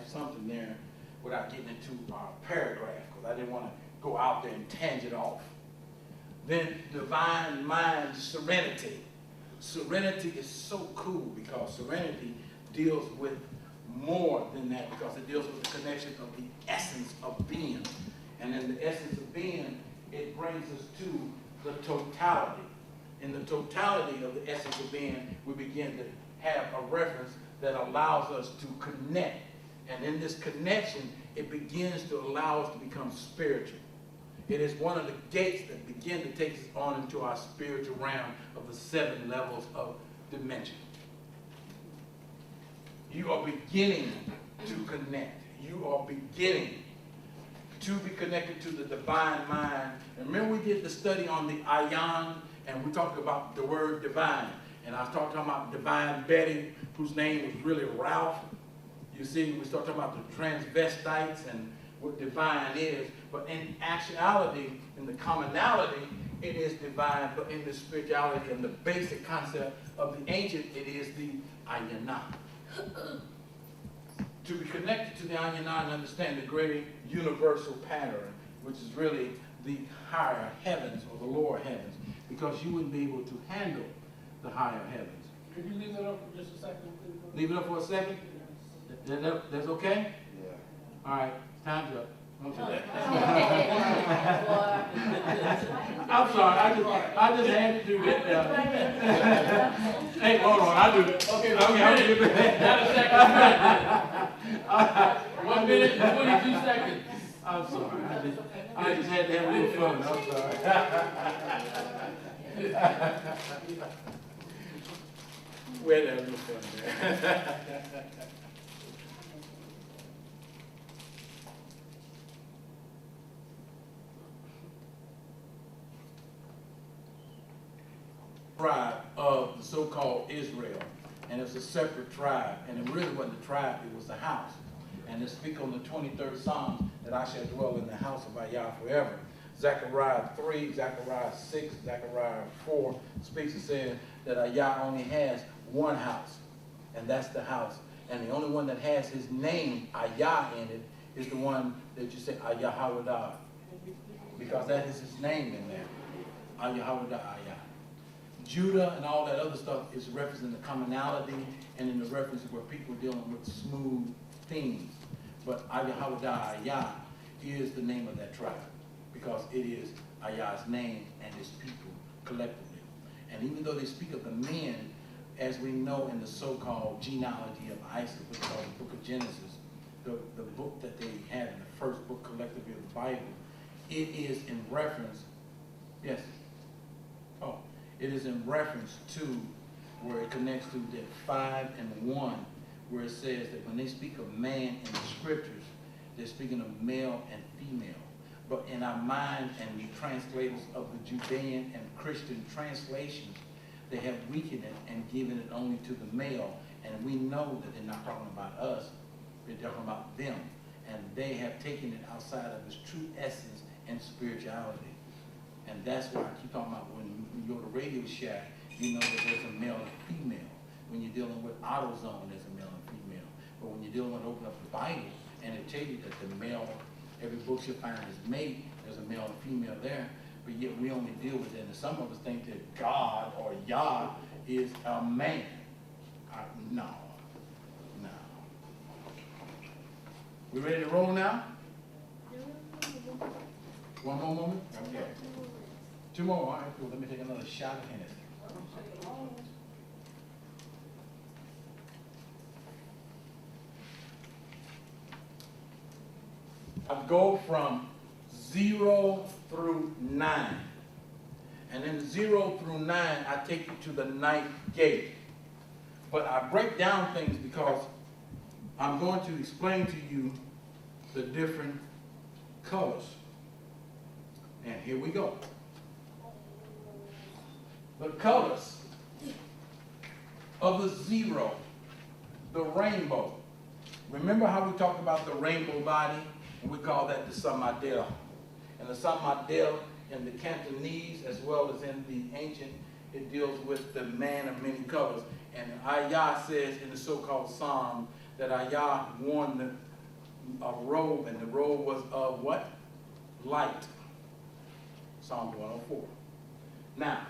something there without getting into our paragraph, because I didn't want to go out there and tangent off. Then divine mind serenity. Serenity is so cool because serenity deals with more than that, because it deals with the connection of the essence of being. And in the essence of being, it brings us to the totality. In the totality of the essence of being, we begin to have a reference that allows us to connect. And in this connection, it begins to allow us to become spiritual. It is one of the gates that begin to take us on into our spiritual realm of the 7 levels of dimension. You are beginning to connect. You are beginning to be connected to the divine mind. And remember, we did the study on the Ayan, and we talked about the word divine. And I was talking about Divine Betty, whose name was really Ralph. You see, we start talking about the transvestites and what divine is. But in actuality, in the commonality, it is divine. But in the spirituality and the basic concept of the ancient, it is the Ayana. To be connected to the Ayana and understand the greater universal pattern, which is really the higher heavens or the lower heavens, because you wouldn't be able to handle the higher heavens. Could you leave that up for just a second, please? Leave it up for a second? That's okay? Yeah. All right, time's up. Okay. I'm sorry, I just had to do that. Hey, hold on, I'll do it. Okay, I'll do it. Not a second. 1 minute and 22 seconds. I'm sorry, I just had to have a little fun. I'm sorry. We had to have a little fun there. Tribe of the so-called Israel, and it's a separate tribe, and it really wasn't a tribe, it was a house. And it speaks on the 23rd Psalm that I shall dwell in the house of Yah forever. Zechariah 3, Zechariah 6, Zechariah 4 speaks and says that Yah only has one house, and that's the house. And the only one that has his name, Yah, in it is the one that you say, Yahweh, because that is his name in there. Yahweh, Yah. Judah and all that other stuff is referencing the commonality and in the references where people are dealing with smooth themes. But Yahweh Yah is the name of that tribe because it is Yah's name and his people collectively. And even though they speak of the men, as we know in the so-called genealogy of Isaac, which is called the book of Genesis, the book that they have in the first book collectively of the Bible, it is in reference, yes, it is in reference to where it connects to the 5 and 1, where it says that when they speak of man in the scriptures, they're speaking of male and female. But in our mind and the translators of the Judean and Christian translations, they have weakened it and given it only to the male. And we know that they're not talking about us, they're talking about them. And they have taken it outside of its true essence and spirituality. And that's why I keep talking about when you go to Radio Shack, you know that there's a male and female. When you're dealing with AutoZone, there's a male and female. But when you're dealing with open up the Bible, and it tells you that the male, every book you'll find is mate, there's a male and female there, but yet we only deal with it. And some of us think that God or Yah is a man. No. We ready to roll now? One more moment? Okay. 2 more. All right, cool. Let me take another shot of Hennessy. I go from 0 through 9. And then 0 through 9, I take you to the 9th gate. But I break down things because I'm going to explain to you the different colors. And here we go. The colors of the 0, the rainbow. Remember how we talked about the rainbow body? And we call that the Samadel. And the Samadel in the Cantonese as well as in the ancient, it deals with the man of many colors. And Ayah says in the so-called Psalm that Ayah warned a robe, and the robe was of what? Light. Psalm 104. Now,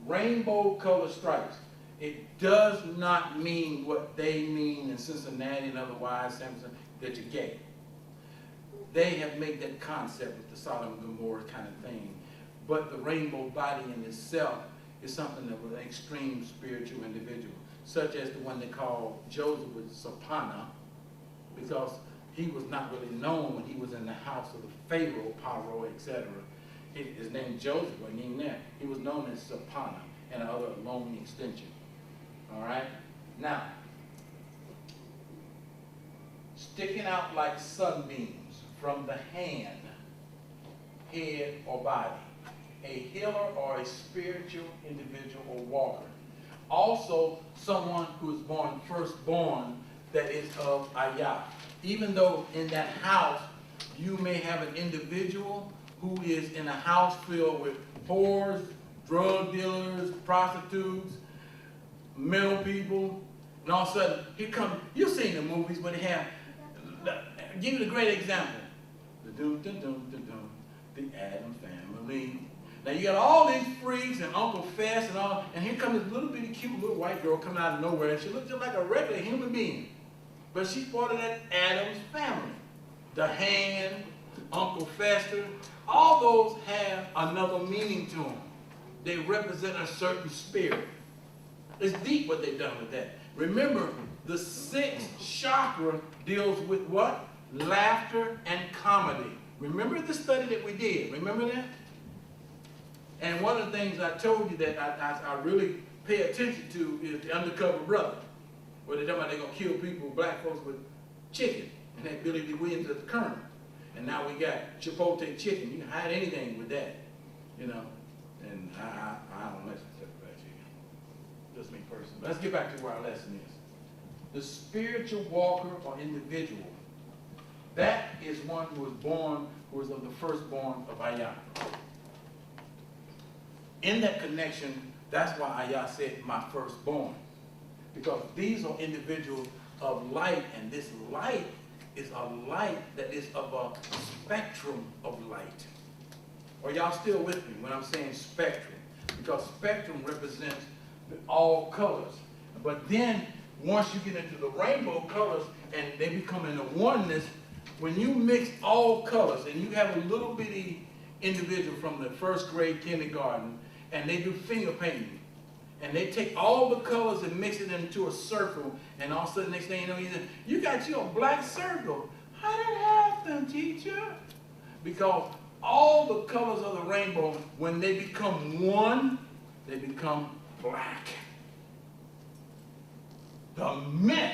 rainbow color stripes. It does not mean what they mean in Cincinnati and otherwise, Samson, that you're gay. They have made that concept with the Sodom and Gomorrah kind of thing. But the rainbow body in itself is something that was an extreme spiritual individual, such as the one they call Joseph with Sapana, because he was not really known when he was in the house of the Pharaoh, Paro, etc. His name Joseph wasn't even there. He was known as Sapana and another long extension. All right? Now, sticking out like sunbeams from the hand, head, or body, a healer or a spiritual individual or walker. Also, someone who is born firstborn that is of Ayah. Even though in that house you may have an individual who is in a house filled with whores, drug dealers, prostitutes, mental people, and all of a sudden, here comes, you've seen the movies where they have, give you a great example, the Addams Family. Now you got all these freaks and Uncle Fess and all, and here comes this little bitty cute little white girl coming out of nowhere, and she looks just like a regular human being. But she's part of that Addams family. The Hand, Uncle Fester, all those have another meaning to them. They represent a certain spirit. It's deep what they've done with that. Remember, the sixth chakra deals with what? Laughter and comedy. Remember the study that we did? Remember that? And one of the things I told you that I really pay attention to is the undercover brother. Where they're talking about they're going to kill people, black folks, with chicken. And that Billy D. Williams at the colonel. And now we got Chipotle chicken. You can hide anything with that, you know. And I don't mess with that chicken. Just me personally. Let's get back to where our lesson is. The spiritual walker or individual, that is one who was born, who was of the firstborn of Ayah. In that connection, that's why Ayah said, my firstborn. Because these are individuals of light, and this light is a light that is of a spectrum of light. Are y'all still with me when I'm saying spectrum? Because spectrum represents all colors. But then, once you get into the rainbow colors and they become in a oneness, when you mix all colors and you have a little bitty individual from the first grade kindergarten and they do finger painting, and they take all the colors and mix it into a circle, and all of a sudden, next thing you know, you got your black circle. How did that happen, teacher? Because all the colors of the rainbow, when they become one, they become black. The myth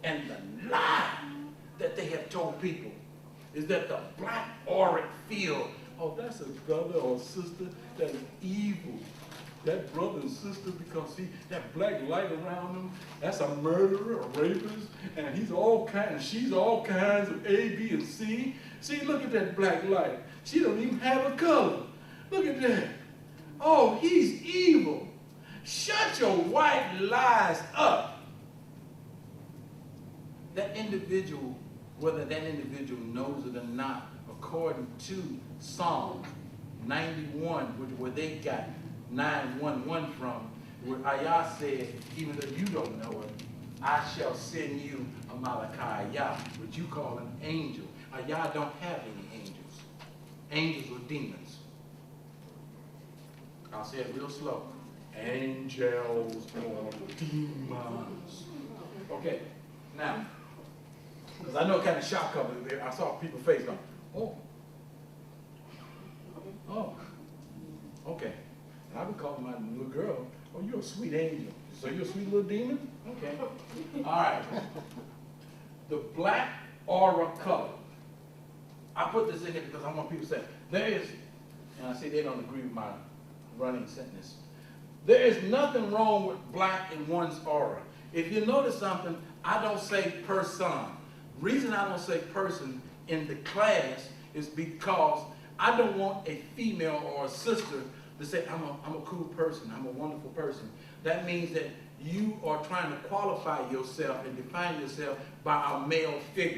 and the lie that they have told people is that the black auric field, oh, that's a brother or sister that is evil. That brother and sister, because see, that black light around them, that's a murderer, a rapist, and he's all kinds, she's all kinds of A, B, and C. See, look at that black light. She don't even have a color. Look at that. Oh, he's evil. Shut your white lies up. That individual, whether that individual knows it or not, according to Psalm 91, where they got 911 from, where Ayah said, even though you don't know it, I shall send you a Malakayah, which you call an angel. Ayah don't have any angels. Angels are demons. I'll say it real slow. Angels or demons. Okay, now, because I know it kind of shock up there. I saw people's face going, oh. Oh. Okay. And I would call my little girl, oh, you're a sweet angel. So you're a sweet little demon? Okay. All right. The black aura color. I put this in here because I want people to say, there is, and I say they don't agree with my running sentence. There is nothing wrong with black in one's aura. If you notice something, I don't say person. Reason I don't say person in the class is because I don't want a female or a sister to say, I'm a cool person, I'm a wonderful person. That means that you are trying to qualify yourself and define yourself by a male figure.